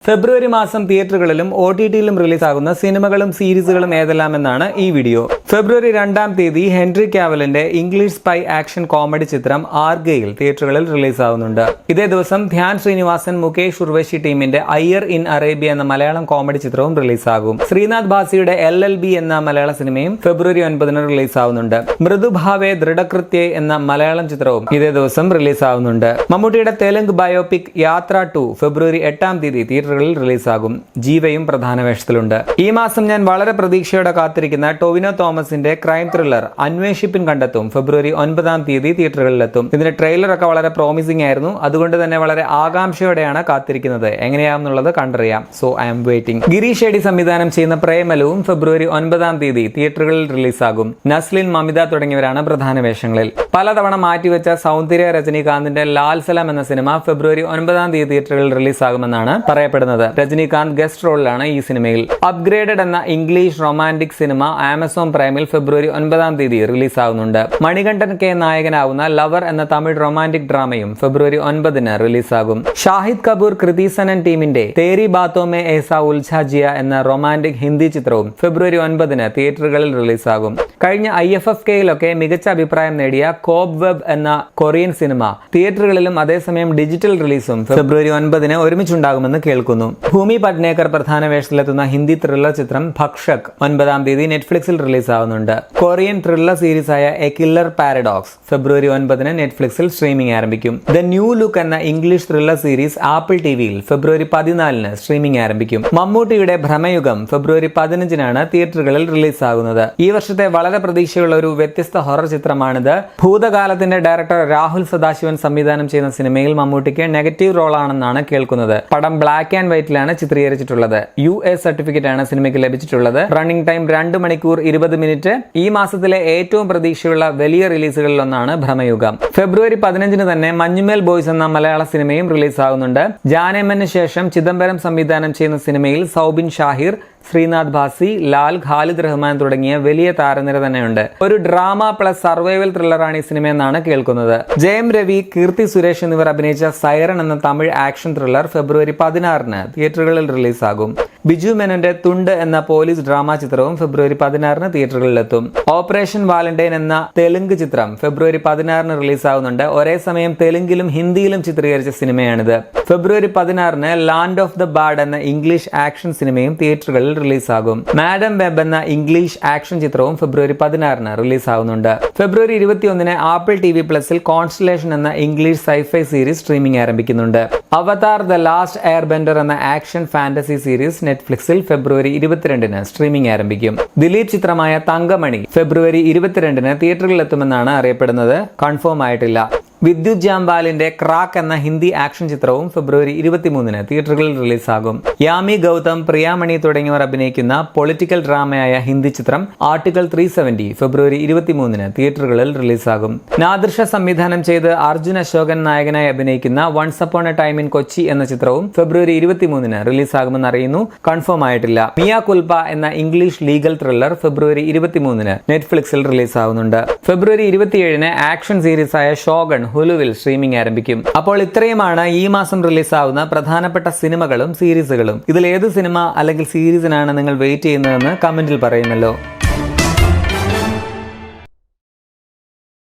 ഫെബ്രുവരി മാസം തിയേറ്ററുകളിലും OTT-യിലും റിലീസാകുന്ന സിനിമകളും സീരീസുകളും ഏതെല്ലാമെന്നാണ് ഈ വീഡിയോ. ഫെബ്രുവരി 2-ാം തീയതി ഹെൻറി കാവലിന്റെ ഇംഗ്ലീഷ് സ്പൈ ആക്ഷൻ കോമഡി ചിത്രം ആർഗെയിൽ തിയേറ്ററുകളിൽ റിലീസാവുന്നുണ്ട്. ഇതേ ദിവസം ധ്യാൻ ശ്രീനിവാസൻ, മുകേഷ് ഉർവശി ടീമിന്റെ അയ്യർ ഇൻ അറേബ്യ എന്ന മലയാളം കോമഡി ചിത്രവും റിലീസാകും. ശ്രീനാഥ് ഭാസിയുടെ LLB എന്ന മലയാള സിനിമയും ഫെബ്രുവരി 9-ന് റിലീസാവുന്നുണ്ട്. മൃദുഭാവേ ദൃഢകൃത്യേ എന്ന മലയാളം ചിത്രവും ഇതേ ദിവസം റിലീസാവുന്നുണ്ട്. മമ്മൂട്ടിയുടെ തെലുങ്ക് ബയോപിക് യാത്ര 2 ഫെബ്രുവരി 8-ാം തീയതി റിലീസാകും. ജീവയും പ്രധാന വേഷത്തിലുണ്ട്. ഈ മാസം ഞാൻ വളരെ പ്രതീക്ഷയോടെ കാത്തിരിക്കുന്ന ടൊവിനോ തോമസിന്റെ ക്രൈം ത്രില്ലർ അന്വേഷിപ്പിൻ കണ്ടെത്തും ഫെബ്രുവരി 9-ാം തീയതി തിയേറ്ററുകളിലെത്തും. ഇതിന്റെ ട്രെയിലർ ഒക്കെ വളരെ പ്രോമിസിംഗ് ആയിരുന്നു. അതുകൊണ്ട് തന്നെ വളരെ ആകാംക്ഷയോടെയാണ് കാത്തിരിക്കുന്നത്. എങ്ങനെയാണെന്നുള്ളത് കണ്ടറിയാം. So I am waiting. Girish ഷെഡി സംവിധാനം ചെയ്യുന്ന പ്രേമലവും ഫെബ്രുവരി 9-ാം തീയതി തിയേറ്ററുകളിൽ റിലീസാകും. നസ്ലിൻ, മമിത തുടങ്ങിയവരാണ് പ്രധാന വേഷങ്ങളിൽ. പലതവണ മാറ്റിവെച്ച സൗന്ദര്യ രജനീകാന്തിന്റെ ലാൽ സലാം എന്ന സിനിമ ഫെബ്രുവരി 9-ാം തീയതി തിയേറ്ററുകളിൽ റിലീസാകുമെന്നാണ് പറയപ്പെടുന്നത്. രജനീകാന്ത് ഗസ്റ്റ് റോളിലാണ് ഈ സിനിമയിൽ. അപ്ഗ്രേഡഡ് എന്ന ഇംഗ്ലീഷ് റൊമാന്റിക് സിനിമ ആമസോൺ പ്രൈമിൽ ഫെബ്രുവരി 9-ാം തീയതി റിലീസാകുന്നുണ്ട്. മണികണ്ഠൻ കെ നായകനാവുന്ന ലവർ എന്ന തമിഴ് റൊമാന്റിക് ഡ്രാമയും ഫെബ്രുവരി 9-ന് റിലീസാകും. ഷാഹിദ് കപൂർ, കൃതി സനൻ ടീമിന്റെ തേരി ബാത്തോ മേ ഏസാ ഉൽझा जिया എന്ന റൊമാന്റിക് ഹിന്ദി ചിത്രവും ഫെബ്രുവരി 9-ന് തിയേറ്ററുകളിൽ റിലീസാകും. കഴിഞ്ഞ IFFK-യിലൊക്കെ മികച്ച അഭിപ്രായം നേടിയ കോബ് വെബ് എന്ന കൊറിയൻ സിനിമ തിയേറ്ററുകളിലും അതേസമയം ഡിജിറ്റൽ റിലീസും ഫെബ്രുവരി 9-ന് ഒരുമിച്ചുണ്ടാകുമെന്ന് കേൾക്കുന്നു. ഭൂമി പട്നേക്കർ പ്രധാന വേഷത്തിലെത്തുന്ന ഹിന്ദി ത്രില്ലർ ചിത്രം ഭക്ഷക് 9-ാം തീയതി നെറ്റ്ഫ്ലിക്സിൽ റിലീസാവുന്നുണ്ട്. കൊറിയൻ ത്രില്ലർ സീരീസായ എ കില്ലർ പാരഡോക്സ് ഫെബ്രുവരി 9-ന് നെറ്റ്ഫ്ലിക്സിൽ സ്ട്രീമിംഗ് ആരംഭിക്കും. ദ ന്യൂ ലുക്ക് എന്ന ഇംഗ്ലീഷ് ത്രില്ലർ സീരീസ് ആപ്പിൾ ടിവിയിൽ ഫെബ്രുവരി 14-ന് സ്ട്രീമിംഗ് ആരംഭിക്കും. മമ്മൂട്ടിയുടെ ഭ്രമയുഗം ഫെബ്രുവരി 15-നാണ് തിയേറ്ററുകളിൽ റിലീസാകുന്നത്. ഈ വർഷത്തെ വളരെ പ്രതീക്ഷയുള്ള ഒരു വ്യത്യസ്ത ഹൊറർ ചിത്രമാണിത്. ഭൂതകാലത്തിന്റെ ഡയറക്ടർ രാഹുൽ സദാശിവൻ സംവിധാനം ചെയ്യുന്ന സിനിമയിൽ മമ്മൂട്ടിക്ക് നെഗറ്റീവ് റോളാണെന്നാണ് കേൾക്കുന്നത്. പടം ബ്ലാക്ക് ആൻഡ് വൈറ്റിലാണ് ചിത്രീകരിച്ചിട്ടുള്ളത്. US സർട്ടിഫിക്കറ്റ് ആണ് സിനിമയ്ക്ക് ലഭിച്ചിട്ടുള്ളത്. റണ്ണിംഗ് ടൈം 2 മണിക്കൂർ 20 മിനിറ്റ്. ഈ മാസത്തിലെ ഏറ്റവും പ്രതീക്ഷയുള്ള വലിയ റിലീസുകളിലൊന്നാണ് ഭ്രമയുഗം. ഫെബ്രുവരി 15-ന് തന്നെ മഞ്ഞുമേൽ ബോയ്സ് എന്ന മലയാള സിനിമയും റിലീസാകുന്നുണ്ട്. ജാനേമന് ശേഷം ചിദംബരം സംവിധാനം ചെയ്യുന്ന സിനിമയിൽ സൗബിൻ ഷാഹിർ, ശ്രീനാഥ് ഭാസി, ലാൽ, ഖാലിദ് റഹ്മാൻ തുടങ്ങിയ വലിയ താരനിര തന്നെയുണ്ട്. ഒരു ഡ്രാമ പ്ലസ് സർവൈവൽ ത്രില്ലറാണ് ഈ സിനിമയെന്നാണ് കേൾക്കുന്നത്. ജയം രവി, കീർത്തി സുരേഷ് എന്നിവർ അഭിനയിച്ച സൈറൺ എന്ന തമിഴ് ആക്ഷൻ ത്രില്ലർ ഫെബ്രുവരി 16-ന് തിയേറ്ററുകളിൽ റിലീസാകും. ബിജു മേനോന്റെ തുണ്ട് എന്ന പോലീസ് ഡ്രാമ ചിത്രവും ഫെബ്രുവരി 16-ന് തിയേറ്ററുകളിലെത്തും. ഓപ്പറേഷൻ വാലന്റൈൻ എന്ന തെലുങ്ക് ചിത്രം ഫെബ്രുവരി 16-ന് റിലീസാവുന്നുണ്ട്. ഒരേ സമയം തെലുങ്കിലും ഹിന്ദിയിലും ചിത്രീകരിച്ച സിനിമയാണിത്. ഫെബ്രുവരി 16-ന് ലാൻഡ് ഓഫ് ദ ബാഡ് എന്ന ഇംഗ്ലീഷ് ആക്ഷൻ സിനിമയും തിയേറ്ററുകളിൽ റിലീസാകും. മാഡം വെബ് എന്ന ഇംഗ്ലീഷ് ആക്ഷൻ ചിത്രവും ഫെബ്രുവരി 16-ന് റിലീസാവുന്നുണ്ട്. ഫെബ്രുവരി 21-ന് ആപ്പിൾ TV പ്ലസിൽ കോൺസ്റ്റലേഷൻ എന്ന ഇംഗ്ലീഷ് സൈഫൈ സീരീസ് സ്ട്രീമിംഗ് ആരംഭിക്കുന്നുണ്ട്. Avatar the Last Air Bender എന്ന ആക്ഷൻ ഫാന്റസി സീരീസ് നെറ്റ്ഫ്ലിക്സിൽ ഫെബ്രുവരി 22-ന് സ്ട്രീമിംഗ് ആരംഭിക്കും. ദിലീപ് ചിത്രമായ തങ്കമണി ഫെബ്രുവരി 22-ന് തിയേറ്ററുകളിലെത്തുമെന്നാണ് അറിയപ്പെടുന്നത്. കൺഫേം ആയിട്ടില്ല. വിദ്യുത് ജാംവാലിന്റെ ക്രാക്ക് എന്ന ഹിന്ദി ആക്ഷൻ ചിത്രവും ഫെബ്രുവരി 23-ന് തിയേറ്ററുകളിൽ റിലീസാകും. യാമി ഗൗതം, പ്രിയാമണി തുടങ്ങിയവർ അഭിനയിക്കുന്ന പൊളിറ്റിക്കൽ ഡ്രാമയായ ഹിന്ദി ചിത്രം ആർട്ടിക്കിൾ 370 ഫെബ്രുവരി 23-ന് തിയേറ്ററുകളിൽ റിലീസാകും. നാദിർഷ സംവിധാനം ചെയ്ത് അർജുൻ അശോകൻ നായകനായി അഭിനയിക്കുന്ന once upon a time in Kochi എന്ന ചിത്രവും ഫെബ്രുവരി 23-ന് റിലീസാകുമെന്ന് അറിയുന്നു. കൺഫേം ആയിട്ടില്ല. മിയ കുൽപ എന്ന ഇംഗ്ലീഷ് ലീഗൽ ത്രില്ലർ ഫെബ്രുവരി 23-ന് നെറ്റ്ഫ്ലിക്സിൽ റിലീസാവുന്നുണ്ട്. ഫെബ്രുവരി 27-ന് ആക്ഷൻ സീരീസായ ഷോഗൺ ഹുലുവിൽ സ്ട്രീമിംഗ് ആരംഭിക്കും. അപ്പോൾ ഇത്രയുമാണ് ഈ മാസം റിലീസാവുന്ന പ്രധാനപ്പെട്ട സിനിമകളും സീരീസുകളും. ഇതിൽ ഏത് സിനിമ അല്ലെങ്കിൽ സീരീസിനാണ് നിങ്ങൾ വെയിറ്റ് ചെയ്യുന്നതെന്ന് കമന്റിൽ പറയുമല്ലോ.